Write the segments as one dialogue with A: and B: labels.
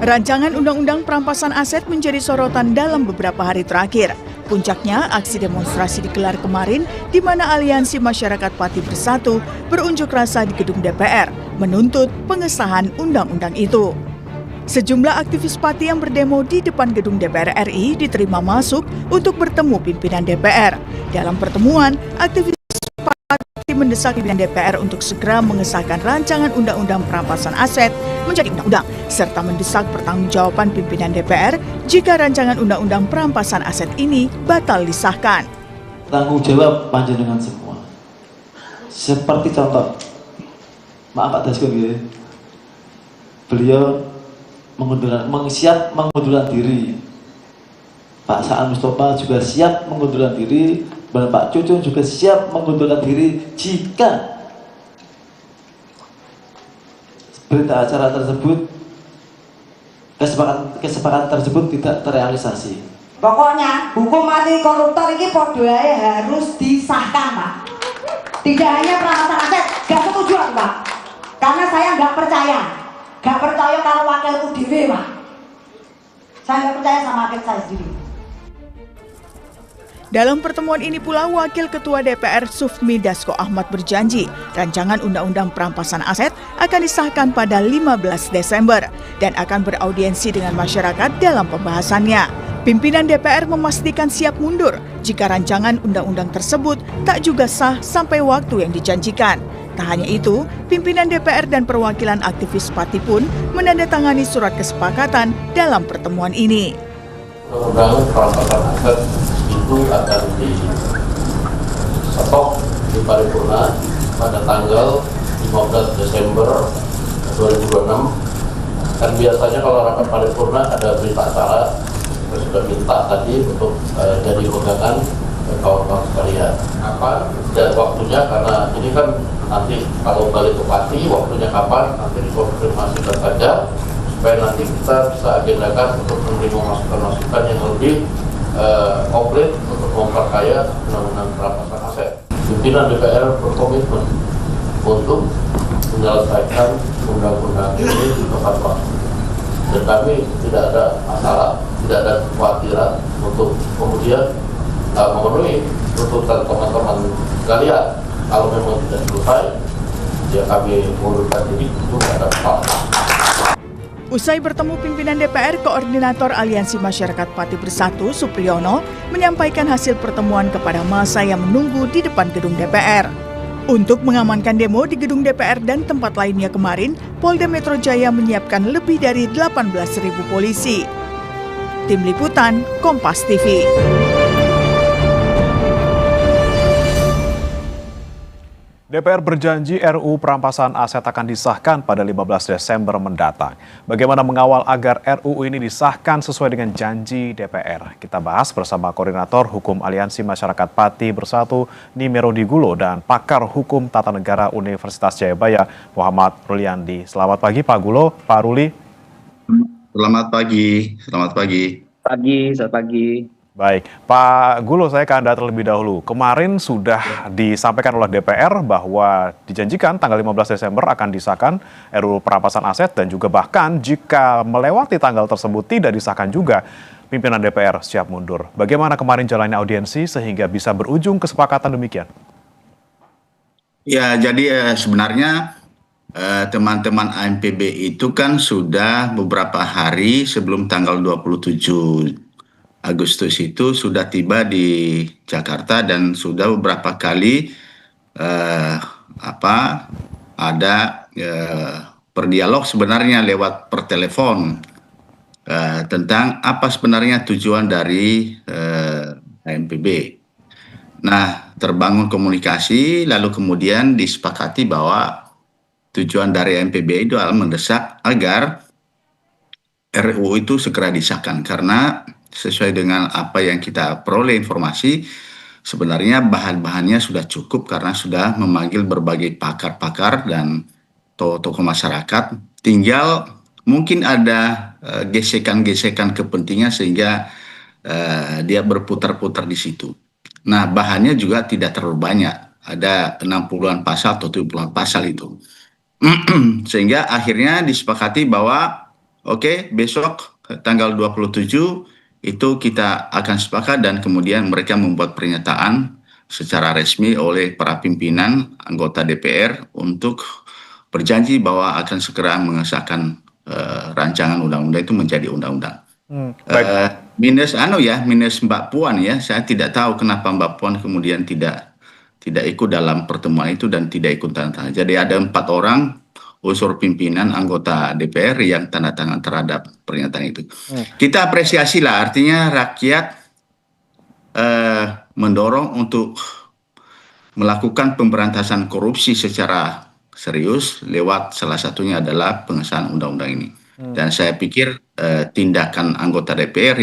A: Rancangan Undang-Undang Perampasan Aset menjadi sorotan dalam beberapa hari terakhir. Puncaknya, aksi demonstrasi digelar kemarin di mana Aliansi Masyarakat Pati Bersatu berunjuk rasa di gedung DPR, menuntut pengesahan undang-undang itu. Sejumlah aktivis Pati yang berdemo di depan gedung DPR RI diterima masuk untuk bertemu pimpinan DPR. Dalam pertemuan, aktivis Pati mendesak pimpinan DPR untuk segera mengesahkan rancangan Undang-Undang Perampasan Aset menjadi undang-undang, serta mendesak pertanggungjawaban pimpinan DPR jika rancangan Undang-Undang Perampasan Aset ini batal disahkan.
B: Tanggung jawab panjenengan semua. Seperti contoh, maaf Pak Dasko gitu, beliau siap mengundurkan diri. Pak Saan Mustafa juga siap mengundurkan diri, dan Pak Cucun juga siap mengundurkan diri jika berita acara tersebut, kesepakatan tersebut tidak terrealisasi.
C: Pokoknya hukum mati koruptor ini podo ae harus disahkan, Pak. Tidak hanya perampasan aset, gak setuju aku, Pak. Karena saya nggak percaya kalau wakilku dewe, Pak. Saya nggak percaya sama wakil saya sendiri.
A: Dalam pertemuan ini pula, Wakil Ketua DPR Sufmi Dasko Ahmad berjanji rancangan Undang-Undang Perampasan Aset akan disahkan pada 15 Desember dan akan beraudiensi dengan masyarakat dalam pembahasannya. Pimpinan DPR memastikan siap mundur jika rancangan undang-undang tersebut tak juga sah sampai waktu yang dijanjikan. Tak hanya itu, pimpinan DPR dan perwakilan aktivis Pati pun menandatangani surat kesepakatan dalam pertemuan ini.
D: Undang-undang perampasan aset itu akan disetok di paripurna pada tanggal 15 Desember 2026. Dan biasanya kalau rapat paripurna ada berita acara, kita sudah minta tadi untuk jadi pegangan kawan-kawan sekalian. Kapan dan waktunya, karena ini kan nanti kalau balik ke Pati, waktunya kapan nanti dikonfirmasikan saja, supaya nanti kita bisa agendakan untuk menerima masukan-masukan yang lebih komplit untuk memperkaya undang-undang perampasan aset. Pimpinan DPR berkomitmen untuk menyelesaikan undang-undang ini tepat waktu. Dan kami tidak ada masalah, tidak ada kekhawatiran untuk kemudian memenuhi tuntutan teman-teman sekalian. Kalau memang tidak selesai, ya kami mengundurkan diri, itu ada masalah.
A: Usai bertemu pimpinan DPR, Koordinator Aliansi Masyarakat Pati Bersatu, Supriyono, menyampaikan hasil pertemuan kepada massa yang menunggu di depan gedung DPR. Untuk mengamankan demo di gedung DPR dan tempat lainnya kemarin, Polda Metro Jaya menyiapkan lebih dari 18.000 polisi. Tim Liputan, Kompas TV.
E: DPR berjanji RUU Perampasan Aset akan disahkan pada 15 Desember mendatang. Bagaimana mengawal agar RUU ini disahkan sesuai dengan janji DPR? Kita bahas bersama Koordinator Hukum Aliansi Masyarakat Pati Bersatu, Nimero Digulo, dan pakar hukum tata negara Universitas Jayabaya, Muhammad Ruliandi. Selamat pagi Pak Gulo, Pak Ruli.
F: Selamat pagi.
G: Selamat pagi.
E: Baik, Pak Gulo, saya ke Anda terlebih dahulu. Kemarin sudah disampaikan oleh DPR bahwa dijanjikan tanggal 15 Desember akan disahkan RUU Perampasan Aset, dan juga bahkan jika melewati tanggal tersebut tidak disahkan juga, pimpinan DPR siap mundur. Bagaimana kemarin jalannya audiensi sehingga bisa berujung kesepakatan demikian?
F: Ya, jadi sebenarnya teman-teman AMPB itu kan sudah beberapa hari sebelum tanggal 27 Agustus itu sudah tiba di Jakarta dan sudah beberapa kali ada berdialog sebenarnya lewat pertelepon tentang apa sebenarnya tujuan dari AMPB. Nah, terbangun komunikasi lalu kemudian disepakati bahwa tujuan dari AMPB itu adalah mendesak agar RUU itu segera disahkan, karena sesuai dengan apa yang kita peroleh informasi, sebenarnya bahan-bahannya sudah cukup karena sudah memanggil berbagai pakar-pakar dan tokoh-tokoh masyarakat. Tinggal mungkin ada gesekan-gesekan kepentingan sehingga dia berputar-putar di situ. Nah, bahannya juga tidak terlalu banyak. Ada 60-an pasal atau 70-an pasal itu. Sehingga akhirnya disepakati bahwa oke, besok tanggal 27 itu kita akan sepakat dan kemudian mereka membuat pernyataan secara resmi oleh para pimpinan anggota DPR untuk berjanji bahwa akan segera mengesahkan rancangan undang-undang itu menjadi undang-undang.
E: Baik.
F: Minus Mbak Puan ya, saya tidak tahu kenapa Mbak Puan kemudian tidak ikut dalam pertemuan itu dan tidak ikut tanda tangan. Jadi ada 4 orang unsur pimpinan anggota DPR yang tanda tangan terhadap pernyataan itu. Kita apresiasi lah, artinya rakyat mendorong untuk melakukan pemberantasan korupsi secara serius lewat salah satunya adalah pengesahan undang-undang ini. Dan saya pikir tindakan anggota DPR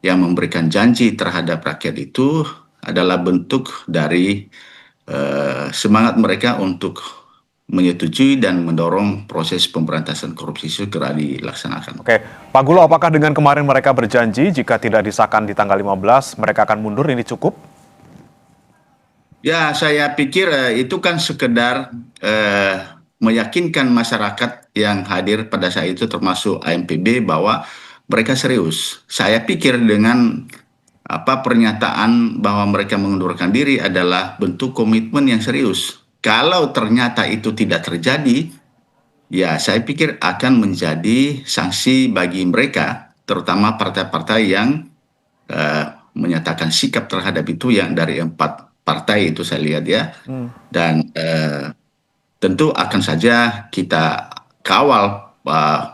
F: yang memberikan janji terhadap rakyat itu adalah bentuk dari semangat mereka untuk menyetujui dan mendorong proses pemberantasan korupsi segera dilaksanakan.
E: Oke, Pak Gulo, apakah dengan kemarin mereka berjanji jika tidak disahkan di tanggal 15 mereka akan mundur, ini cukup?
F: Ya, saya pikir itu kan sekedar meyakinkan masyarakat yang hadir pada saat itu termasuk AMPB bahwa mereka serius. Saya pikir dengan pernyataan bahwa mereka mengundurkan diri adalah bentuk komitmen yang serius. Kalau ternyata itu tidak terjadi, ya saya pikir akan menjadi sanksi bagi mereka, terutama partai-partai yang menyatakan sikap terhadap itu, yang dari 4 partai itu saya lihat ya. Dan tentu akan saja kita kawal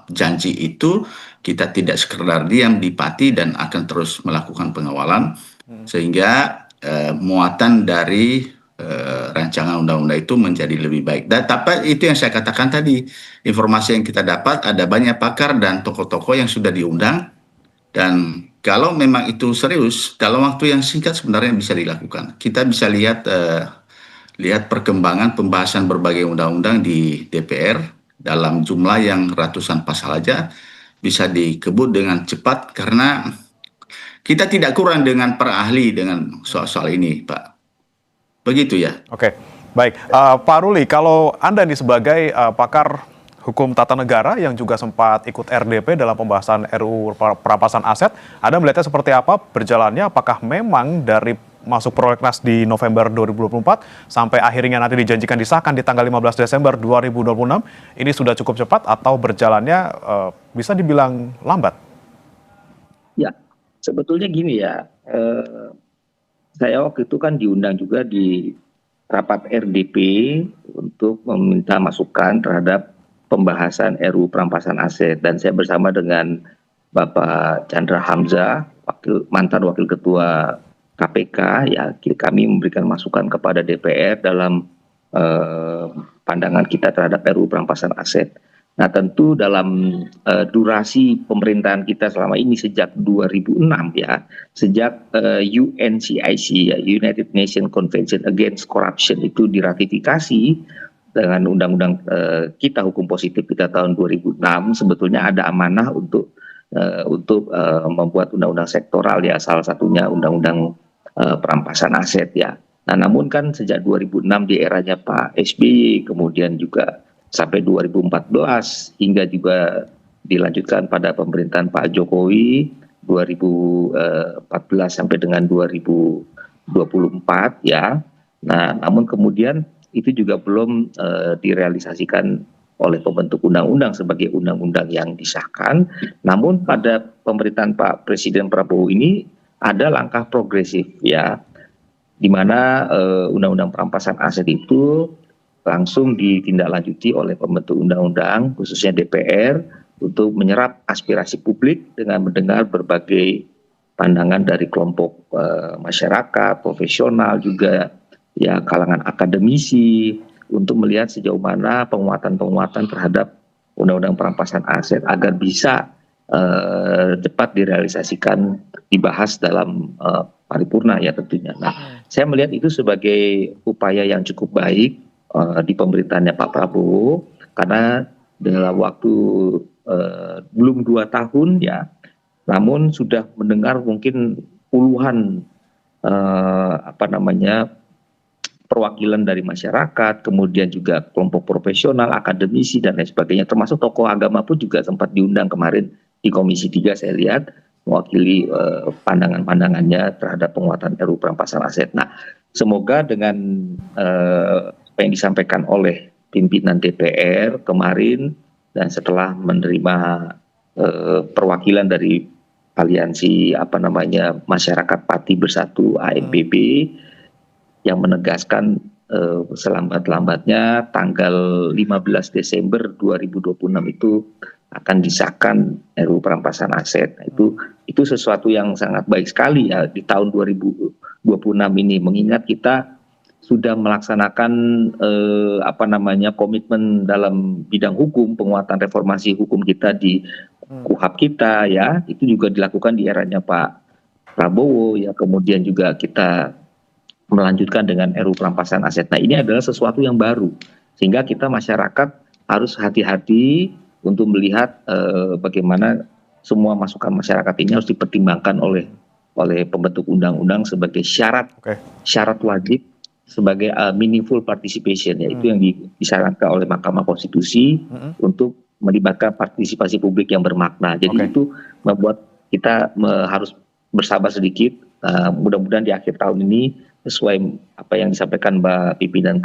F: janji itu, kita tidak sekedar diam di pati dan akan terus melakukan pengawalan sehingga muatan dari rancangan undang-undang itu menjadi lebih baik. Dan tapi itu yang saya katakan tadi, informasi yang kita dapat ada banyak pakar dan tokoh-tokoh yang sudah diundang, dan kalau memang itu serius dalam waktu yang singkat sebenarnya bisa dilakukan. Kita bisa lihat perkembangan pembahasan berbagai undang-undang di DPR dalam jumlah yang ratusan pasal aja bisa dikebut dengan cepat karena kita tidak kurang dengan para ahli dengan soal-soal ini, Pak. Begitu ya.
E: Oke, baik. Pak Ruli, kalau Anda nih sebagai pakar hukum tata negara yang juga sempat ikut RDP dalam pembahasan RUU perampasan aset, Anda melihatnya seperti apa berjalannya? Apakah memang dari masuk prolegnas di November 2024 sampai akhirnya nanti dijanjikan disahkan di tanggal 15 Desember 2026, ini sudah cukup cepat atau berjalannya bisa dibilang lambat?
G: Ya, sebetulnya gini ya, saya waktu itu kan diundang juga di rapat RDP untuk meminta masukan terhadap pembahasan RUU perampasan aset, dan saya bersama dengan Bapak Chandra Hamzah, mantan Wakil Ketua KPK, ya kami memberikan masukan kepada DPR dalam pandangan kita terhadap RUU perampasan aset. Nah, tentu dalam durasi pemerintahan kita selama ini sejak 2006 ya, sejak UNCIC ya, United Nations Convention Against Corruption itu diratifikasi dengan undang-undang kita hukum positif kita tahun 2006, sebetulnya ada amanah untuk membuat undang-undang sektoral ya, salah satunya undang-undang perampasan aset ya. Nah, namun kan sejak 2006 di eranya Pak SBY, kemudian juga sampai 2014 hingga juga dilanjutkan pada pemerintahan Pak Jokowi 2014 sampai dengan 2024 ya. Nah, namun kemudian itu juga belum direalisasikan oleh pembentuk undang-undang sebagai undang-undang yang disahkan. Namun pada pemerintahan Pak Presiden Prabowo ini ada langkah progresif ya, di mana undang-undang perampasan aset itu langsung ditindaklanjuti oleh pembentuk undang-undang khususnya DPR untuk menyerap aspirasi publik dengan mendengar berbagai pandangan dari kelompok masyarakat, profesional juga ya, kalangan akademisi, untuk melihat sejauh mana penguatan-penguatan terhadap undang-undang perampasan aset agar bisa cepat direalisasikan, dibahas dalam paripurna ya tentunya. Nah, saya melihat itu sebagai upaya yang cukup baik di pemerintahannya Pak Prabowo, karena dalam waktu belum 2 tahun ya, namun sudah mendengar mungkin puluhan perwakilan dari masyarakat, kemudian juga kelompok profesional, akademisi dan lain sebagainya, termasuk tokoh agama pun juga sempat diundang kemarin di Komisi 3 saya lihat mewakili pandangan-pandangannya terhadap penguatan RUU perampasan aset. Nah, semoga dengan apa yang disampaikan oleh pimpinan DPR kemarin dan setelah menerima perwakilan dari aliansi masyarakat Pati Bersatu AMPB yang menegaskan selambat-lambatnya tanggal 15 Desember 2026 itu akan disahkan RUU perampasan aset. Nah, itu sesuatu yang sangat baik sekali ya di tahun 2026 ini, mengingat kita sudah melaksanakan komitmen dalam bidang hukum, penguatan reformasi hukum kita di KUHAP kita ya, itu juga dilakukan di eranya Pak Prabowo ya, kemudian juga kita melanjutkan dengan RUU perampasan aset. Nah, ini adalah sesuatu yang baru sehingga kita masyarakat harus hati-hati untuk melihat bagaimana semua masukan masyarakat ini harus dipertimbangkan oleh pembentuk undang-undang sebagai syarat wajib sebagai meaningful participation, yaitu yang disarankan oleh Mahkamah Konstitusi untuk melibatkan partisipasi publik yang bermakna. Jadi itu membuat kita harus bersabar sedikit. Mudah-mudahan di akhir tahun ini sesuai apa yang disampaikan Mbak pimpinan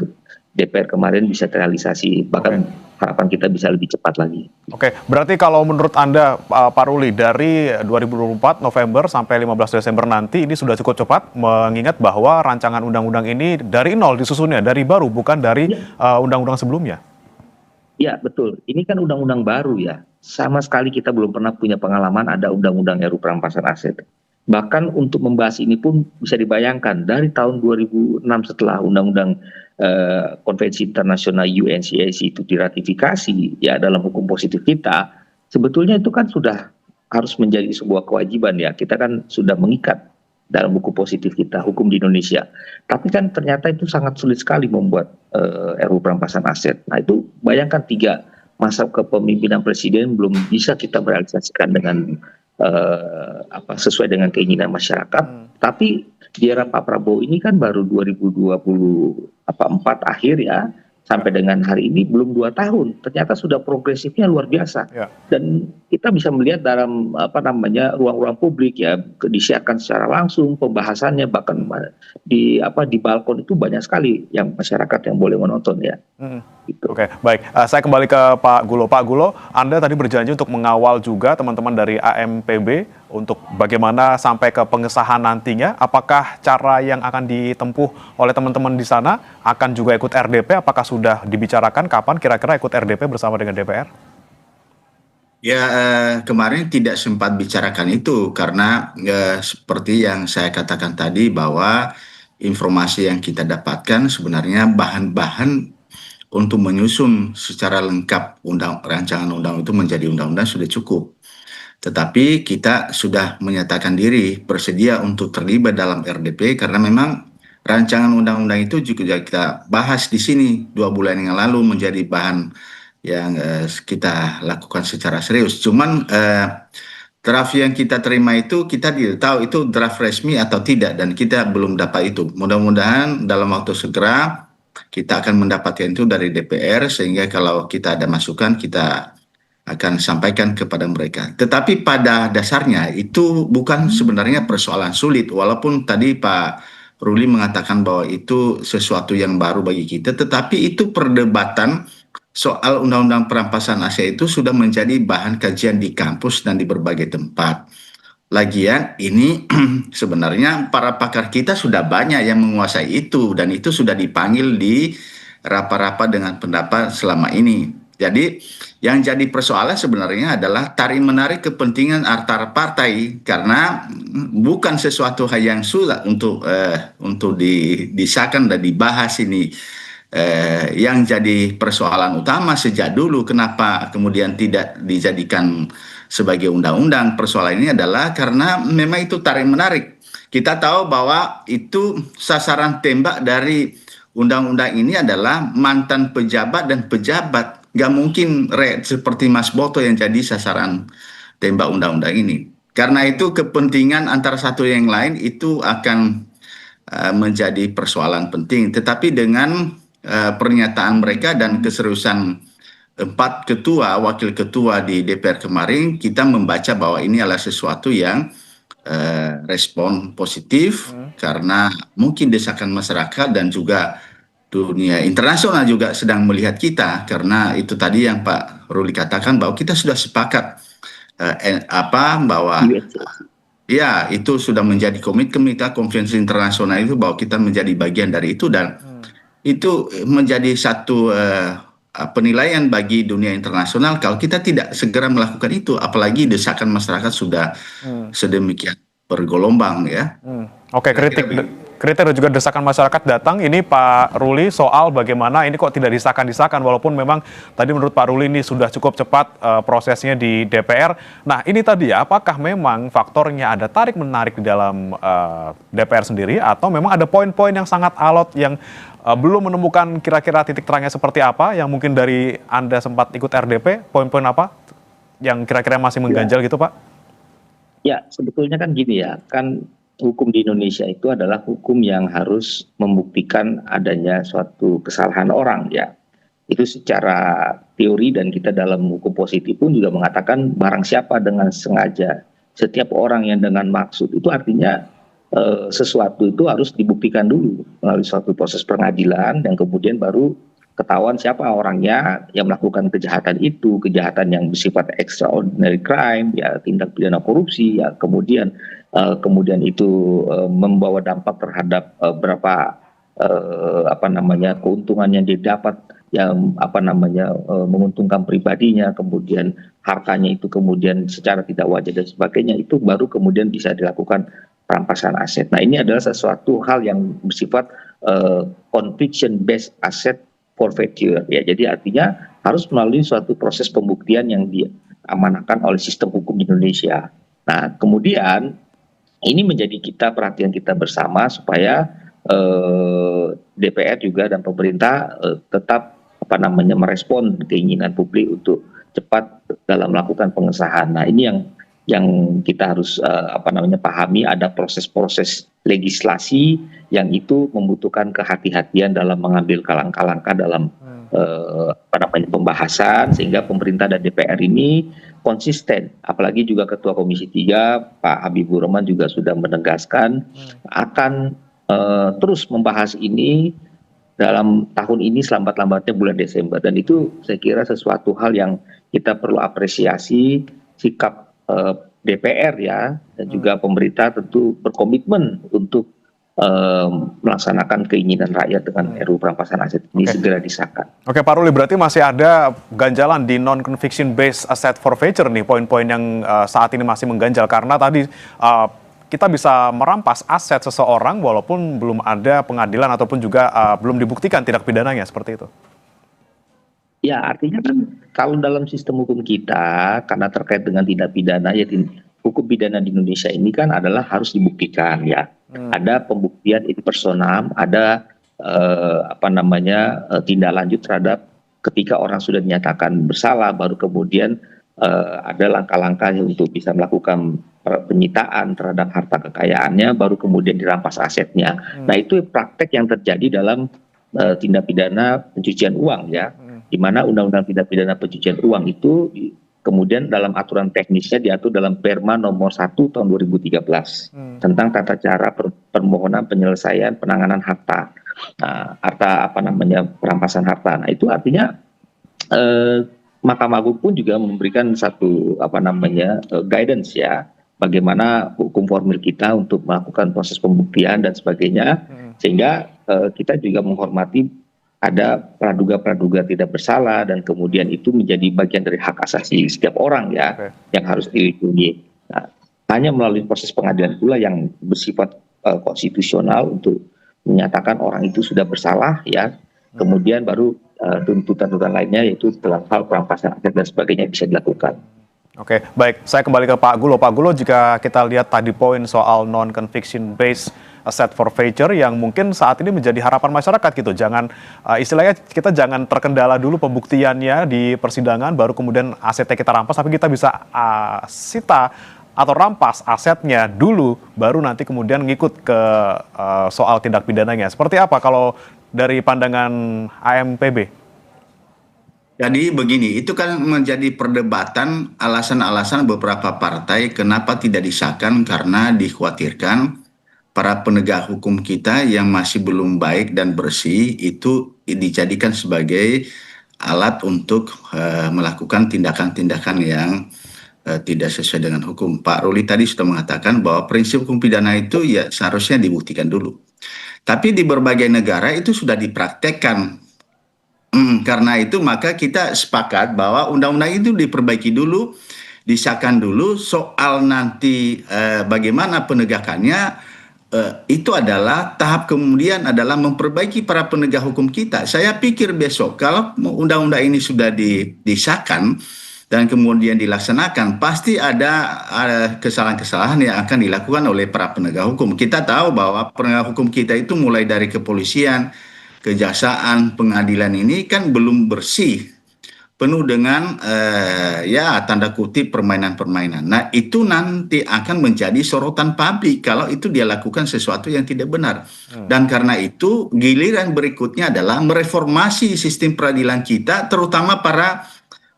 G: DPR kemarin bisa terrealisasi, bahkan harapan kita bisa lebih cepat lagi.
E: Oke, berarti kalau menurut Anda Pak Ruli, dari 2024 November sampai 15 Desember nanti ini sudah cukup cepat, mengingat bahwa rancangan undang-undang ini dari nol disusunnya, dari baru, bukan dari undang-undang sebelumnya?
G: Ya betul, ini kan undang-undang baru ya, sama sekali kita belum pernah punya pengalaman ada undang-undang RUU perampasan aset. Bahkan untuk membahas ini pun bisa dibayangkan dari tahun 2006 setelah undang-undang Konvensi Internasional UNCAC itu diratifikasi ya dalam hukum positif kita, sebetulnya itu kan sudah harus menjadi sebuah kewajiban ya, kita kan sudah mengikat dalam hukum positif kita, hukum di Indonesia. Tapi kan ternyata itu sangat sulit sekali membuat RUU perampasan aset. Nah itu bayangkan 3 masa kepemimpinan presiden belum bisa kita merealisasikan dengan sesuai dengan keinginan masyarakat. Tapi di era Pak Prabowo ini kan baru 2024 akhir ya, sampai dengan hari ini belum 2 tahun, ternyata sudah progresifnya luar biasa. Dan kita bisa melihat dalam ruang-ruang publik ya, disiarkan secara langsung pembahasannya, bahkan di balkon itu banyak sekali yang masyarakat yang boleh menonton ya. Gitu.
E: Oke, baik. Saya kembali ke Pak Gulo. Pak Gulo, Anda tadi berjanji untuk mengawal juga teman-teman dari AMPB untuk bagaimana sampai ke pengesahan nantinya. Apakah cara yang akan ditempuh oleh teman-teman di sana akan juga ikut RDP? Apakah sudah dibicarakan kapan kira-kira ikut RDP bersama dengan DPR?
F: Ya, kemarin tidak sempat bicarakan itu karena seperti yang saya katakan tadi bahwa informasi yang kita dapatkan sebenarnya bahan-bahan untuk menyusun secara lengkap rancangan undang itu menjadi undang-undang sudah cukup. Tetapi kita sudah menyatakan diri bersedia untuk terlibat dalam RDP karena memang rancangan undang-undang itu juga kita bahas di sini 2 bulan yang lalu menjadi bahan yang kita lakukan secara serius. Cuman draft yang kita terima itu kita tidak tahu itu draft resmi atau tidak dan kita belum dapat itu. Mudah-mudahan dalam waktu segera kita akan mendapatkan itu dari DPR sehingga kalau kita ada masukan kita akan sampaikan kepada mereka. Tetapi pada dasarnya itu bukan sebenarnya persoalan sulit, walaupun tadi Pak Ruli mengatakan bahwa itu sesuatu yang baru bagi kita, tetapi itu perdebatan soal undang-undang perampasan aset itu sudah menjadi bahan kajian di kampus dan di berbagai tempat. Lagian ini sebenarnya para pakar kita sudah banyak yang menguasai itu dan itu sudah dipanggil di rapat-rapat dengan pendapat selama ini. Jadi yang jadi persoalan sebenarnya adalah tarik-menarik kepentingan antar partai karena bukan sesuatu hal yang sulit untuk disahkan dan dibahas ini. Yang jadi persoalan utama sejak dulu kenapa kemudian tidak dijadikan sebagai undang-undang, persoalan ini adalah karena memang itu tarik-menarik. Kita tahu bahwa itu sasaran tembak dari undang-undang ini adalah mantan pejabat dan pejabat. Gak mungkin seperti Mas Boto yang jadi sasaran tembak undang-undang ini. Karena itu kepentingan antara satu yang lain itu akan menjadi persoalan penting. Tetapi dengan pernyataan mereka dan keseriusan 4 ketua, wakil ketua di DPR kemarin, kita membaca bahwa ini adalah sesuatu yang respon positif karena mungkin desakan masyarakat dan juga dunia internasional juga sedang melihat kita, karena itu tadi yang Pak Ruli katakan bahwa kita sudah sepakat bahwa ya itu sudah menjadi komitmen kita, konferensi internasional itu, bahwa kita menjadi bagian dari itu, dan itu menjadi satu penilaian bagi dunia internasional kalau kita tidak segera melakukan itu, apalagi desakan masyarakat sudah sedemikian bergelombang ya.
E: Oke, kritik dan juga desakan masyarakat datang. Ini Pak Ruli soal bagaimana ini kok tidak disahkan walaupun memang tadi menurut Pak Ruli ini sudah cukup cepat prosesnya di DPR. Nah ini tadi ya, apakah memang faktornya ada tarik menarik di dalam DPR sendiri, atau memang ada poin-poin yang sangat alot yang belum menemukan kira-kira titik terangnya seperti apa, yang mungkin dari Anda sempat ikut RDP, poin-poin apa yang kira-kira masih mengganjal gitu Pak?
G: Ya, sebetulnya kan gini ya, kan hukum di Indonesia itu adalah hukum yang harus membuktikan adanya suatu kesalahan orang ya. Itu secara teori, dan kita dalam hukum positif pun juga mengatakan barang siapa dengan sengaja, setiap orang yang dengan maksud, itu artinya sesuatu itu harus dibuktikan dulu melalui suatu proses pengadilan, dan kemudian baru ketahuan siapa orangnya yang melakukan kejahatan itu, kejahatan yang bersifat extraordinary crime, ya tindak pidana korupsi, ya kemudian itu membawa dampak terhadap berapa keuntungan yang didapat, yang menguntungkan pribadinya, kemudian hartanya itu kemudian secara tidak wajar dan sebagainya, itu baru kemudian bisa dilakukan perampasan aset. Nah ini adalah sesuatu hal yang bersifat conviction based asset forfeiture ya, jadi artinya harus melalui suatu proses pembuktian yang diamanahkan oleh sistem hukum di Indonesia. Nah kemudian ini menjadi perhatian kita bersama supaya DPR juga dan pemerintah tetap merespon keinginan publik untuk cepat dalam melakukan pengesahan. Nah ini yang kita harus pahami, ada proses-proses legislasi yang itu membutuhkan kehati-hatian dalam mengambil langkah-langkah dalam pembahasan, sehingga pemerintah dan DPR ini konsisten. Apalagi juga Ketua Komisi 3 Pak Habibur Rahman juga sudah menegaskan akan terus membahas ini dalam tahun ini selambat-lambatnya bulan Desember, dan itu saya kira sesuatu hal yang kita perlu apresiasi sikap DPR ya, dan juga pemerintah tentu berkomitmen untuk melaksanakan keinginan rakyat dengan RUU perampasan aset ini segera disahkan. Oke
E: Pak Ruli, berarti masih ada ganjalan di non-conviction based asset forfeiture nih, poin-poin yang saat ini masih mengganjal, karena tadi kita bisa merampas aset seseorang walaupun belum ada pengadilan ataupun juga belum dibuktikan tindak pidananya, seperti itu.
G: Ya, artinya kan kalau dalam sistem hukum kita, karena terkait dengan tindak pidana, ya hukum pidana di Indonesia ini kan adalah harus dibuktikan ya. Ada pembuktian in personam, ada tindak lanjut terhadap ketika orang sudah dinyatakan bersalah, baru kemudian ada langkah-langkah untuk bisa melakukan penyitaan terhadap harta kekayaannya, baru kemudian dirampas asetnya. Nah itu praktek yang terjadi dalam tindak pidana pencucian uang ya, di mana undang-undang tindak pidana pencucian uang itu kemudian dalam aturan teknisnya diatur dalam Perma nomor 1 tahun 2013 tentang tata cara permohonan penyelesaian penanganan harta. Nah, perampasan harta. Nah, itu artinya Mahkamah Agung pun juga memberikan satu guidance ya, bagaimana hukum formil kita untuk melakukan proses pembuktian dan sebagainya, sehingga kita juga menghormati ada praduga-praduga tidak bersalah, dan kemudian itu menjadi bagian dari hak asasi setiap orang ya, yang harus dilindungi. Nah, hanya melalui proses pengadilan pula yang bersifat konstitusional untuk menyatakan orang itu sudah bersalah ya, kemudian baru tuntutan-tuntutan lainnya yaitu dalam hal perampasan aset dan sebagainya bisa dilakukan.
E: Oke, baik. Saya kembali ke Pak Gulo. Pak Gulo, jika kita lihat tadi poin soal non-conviction based asset forfeiture yang mungkin saat ini menjadi harapan masyarakat gitu. Jangan, istilahnya kita jangan terkendala dulu pembuktiannya di persidangan, baru kemudian asetnya kita rampas, tapi kita bisa sita atau rampas asetnya dulu, baru nanti kemudian ngikut ke soal tindak pidananya. Seperti apa kalau dari pandangan AMPB?
F: Jadi begini, itu kan menjadi perdebatan alasan-alasan beberapa partai kenapa tidak disahkan karena dikhawatirkan para penegak hukum kita yang masih belum baik dan bersih itu dijadikan sebagai alat untuk melakukan tindakan-tindakan yang tidak sesuai dengan hukum. Pak Ruli tadi sudah mengatakan bahwa prinsip hukum pidana itu ya seharusnya dibuktikan dulu. Tapi di berbagai negara itu sudah dipraktekkan. Karena itu maka kita sepakat bahwa undang-undang itu diperbaiki dulu, disahkan dulu, soal nanti bagaimana penegakannya itu adalah tahap kemudian adalah memperbaiki para penegak hukum kita. Saya pikir besok kalau undang-undang ini sudah disahkan dan kemudian dilaksanakan, pasti ada kesalahan-kesalahan yang akan dilakukan oleh para penegak hukum. Kita tahu bahwa penegak hukum kita itu mulai dari kepolisian, kejaksaan, pengadilan ini kan belum bersih, penuh dengan ya tanda kutip permainan-permainan. Nah itu nanti akan menjadi sorotan publik kalau itu dia lakukan sesuatu yang tidak benar. Dan karena itu giliran berikutnya adalah mereformasi sistem peradilan kita, terutama para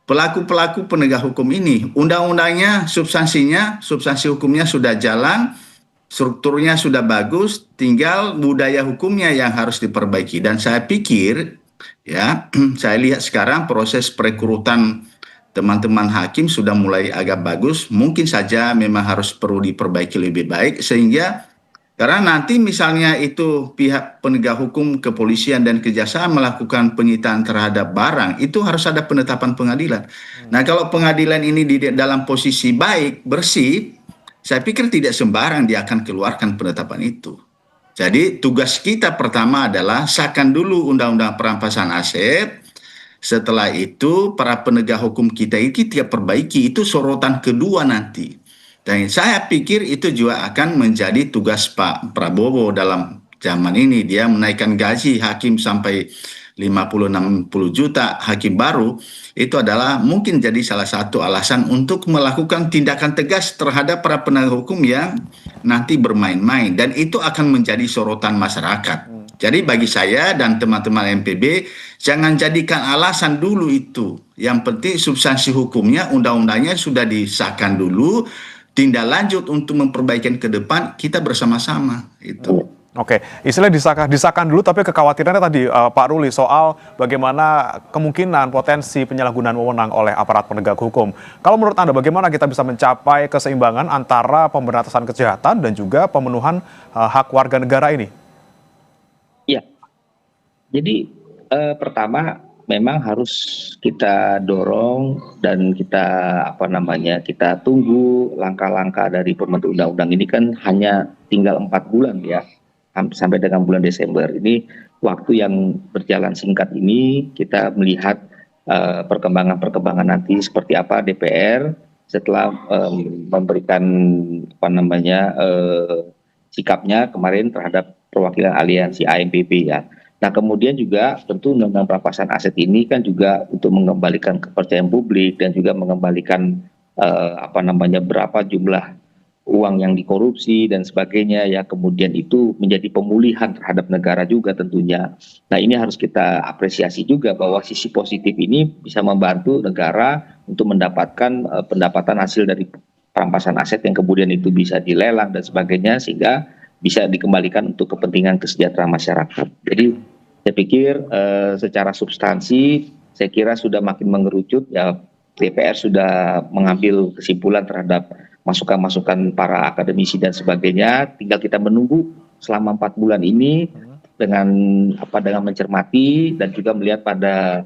F: pelaku-pelaku penegak hukum ini. Undang-undangnya, substansi hukumnya sudah jalan, strukturnya sudah bagus, tinggal budaya hukumnya yang harus diperbaiki. Dan saya pikir, ya, saya lihat sekarang proses perekrutan teman-teman hakim sudah mulai agak bagus. Mungkin saja memang harus perlu diperbaiki lebih baik, sehingga karena nanti misalnya itu pihak penegak hukum, kepolisian dan kejaksaan melakukan penyitaan terhadap barang, itu harus ada penetapan pengadilan. Nah kalau pengadilan ini di dalam posisi baik, bersih, saya pikir tidak sembarang dia akan keluarkan penetapan itu. Jadi tugas kita pertama adalah sahkan dulu undang-undang perampasan aset. Setelah itu para penegak hukum kita kita perbaiki, itu sorotan kedua nanti. Dan saya pikir itu juga akan menjadi tugas Pak Prabowo dalam zaman ini. Dia menaikkan gaji hakim sampai 50-60 juta hakim baru, itu adalah mungkin jadi salah satu alasan untuk melakukan tindakan tegas terhadap para penegak hukum yang nanti bermain-main, dan itu akan menjadi sorotan masyarakat. Jadi bagi saya dan teman-teman MPB, jangan jadikan alasan dulu itu. Yang penting substansi hukumnya, undang-undangnya sudah disahkan dulu, tindak lanjut untuk memperbaiki ke depan kita bersama-sama itu.
E: Oke, istilah disahkan dulu, tapi kekhawatirannya tadi Pak Ruli soal bagaimana kemungkinan potensi penyalahgunaan wewenang oleh aparat penegak hukum. Kalau menurut Anda bagaimana kita bisa mencapai keseimbangan antara pemberantasan kejahatan dan juga pemenuhan hak warga negara ini?
G: Ya, jadi pertama memang harus kita dorong dan kita tunggu langkah-langkah dari pembentuk undang-undang ini. Kan hanya tinggal 4 bulan ya, sampai dengan bulan Desember ini, waktu yang berjalan singkat ini kita melihat perkembangan nanti seperti apa DPR setelah memberikan sikapnya kemarin terhadap perwakilan aliansi AMPB ya. Nah kemudian juga tentu undang-undang perampasan aset ini kan juga untuk mengembalikan kepercayaan publik dan juga mengembalikan berapa jumlah uang yang dikorupsi dan sebagainya ya, kemudian itu menjadi pemulihan terhadap negara juga tentunya. Nah ini harus kita apresiasi juga bahwa sisi positif ini bisa membantu negara untuk mendapatkan pendapatan hasil dari perampasan aset yang kemudian itu bisa dilelang dan sebagainya, sehingga bisa dikembalikan untuk kepentingan kesejahteraan masyarakat. Jadi saya pikir secara substansi saya kira sudah makin mengerucut ya, DPR sudah mengambil kesimpulan terhadap masukan-masukan para akademisi dan sebagainya. Tinggal kita menunggu selama 4 bulan ini dengan mencermati dan juga melihat pada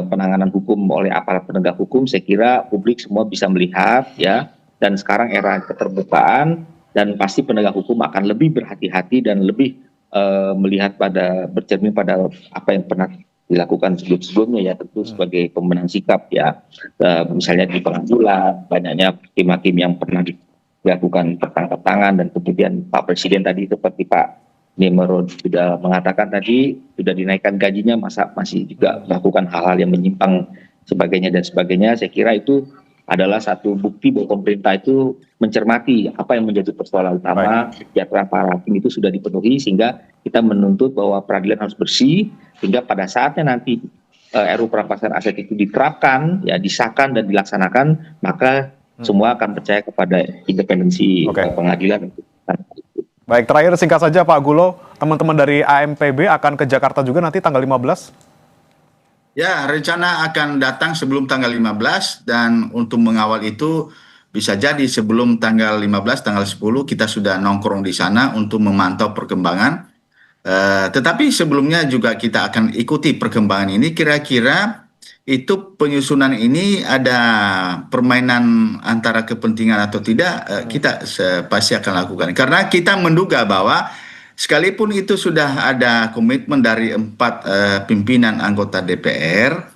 G: penanganan hukum oleh aparat penegak hukum. Saya kira publik semua bisa melihat ya, dan sekarang era keterbukaan dan pasti penegak hukum akan lebih berhati-hati dan lebih melihat bercermin pada apa yang pernah dilakukan sebelum-sebelumnya ya, tentu sebagai pembenahan sikap ya, misalnya di pengadilan banyaknya hakim-hakim yang pernah dilakukan tertangkap tangan, dan kemudian Pak Presiden tadi seperti Pak Nimrod sudah mengatakan tadi sudah dinaikkan gajinya, masa masih juga melakukan hal-hal yang menyimpang sebagainya dan sebagainya. Saya kira itu adalah satu bukti bahwa pemerintah itu mencermati apa yang menjadi persoalan utama, kesejahteraan para hakim itu sudah dipenuhi, sehingga kita menuntut bahwa peradilan harus bersih, sehingga pada saatnya nanti RUU perampasan aset itu diterapkan, ya disahkan dan dilaksanakan, maka semua akan percaya kepada independensi pengadilan.
E: Baik, terakhir singkat saja Pak Gulo, teman-teman dari AMPB akan ke Jakarta juga nanti tanggal 15?
F: Ya, rencana akan datang sebelum tanggal 15 dan untuk mengawal itu bisa jadi sebelum tanggal 15, tanggal 10 kita sudah nongkrong di sana untuk memantau perkembangan. Tetapi sebelumnya juga kita akan ikuti perkembangan ini. Kira-kira itu penyusunan ini ada permainan antara kepentingan atau tidak, kita pasti akan lakukan. Karena kita menduga bahwa sekalipun itu sudah ada komitmen dari 4 pimpinan anggota DPR,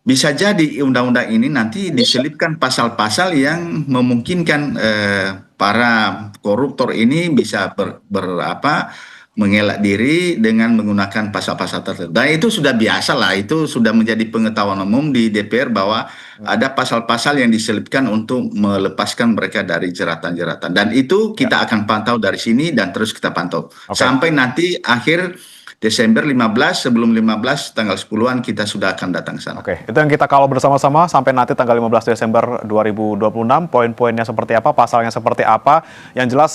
F: bisa jadi undang-undang ini nanti diselipkan pasal-pasal yang memungkinkan para koruptor ini bisa mengelak diri dengan menggunakan pasal-pasal tertentu. Dan itu sudah biasa lah, itu sudah menjadi pengetahuan umum di DPR bahwa ada pasal-pasal yang diselipkan untuk melepaskan mereka dari jeratan-jeratan. Dan itu kita akan pantau dari sini dan terus kita pantau. Sampai nanti akhir Desember 15, sebelum 15 tanggal 10-an kita sudah akan datang ke sana.
E: Oke, itu yang kita kawal bersama-sama sampai nanti tanggal 15 Desember 2026, poin-poinnya seperti apa, pasalnya seperti apa. Yang jelas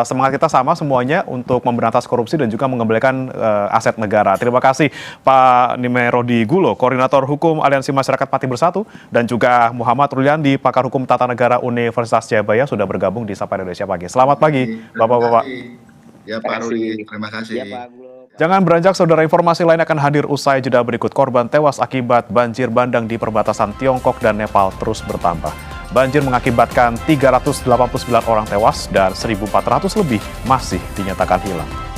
E: semangat kita sama semuanya untuk memberantas korupsi dan juga mengembalikan aset negara. Terima kasih Pak Nimerodi Gulo, Koordinator Hukum Aliansi Masyarakat Pati Bersatu, dan juga Muhammad Ruliandi, Pakar Hukum Tata Negara Universitas Jayabaya sudah bergabung di Sapa Indonesia Pagi. Selamat pagi, Bapak-Bapak.
F: Ya Pak Rudi, terima kasih.
G: Ya, Pak Gulo.
E: Jangan beranjak, saudara, informasi lain akan hadir usai jeda berikut. Korban tewas akibat banjir bandang di perbatasan Tiongkok dan Nepal terus bertambah. Banjir mengakibatkan 389 orang tewas dan 1.400 lebih masih dinyatakan hilang.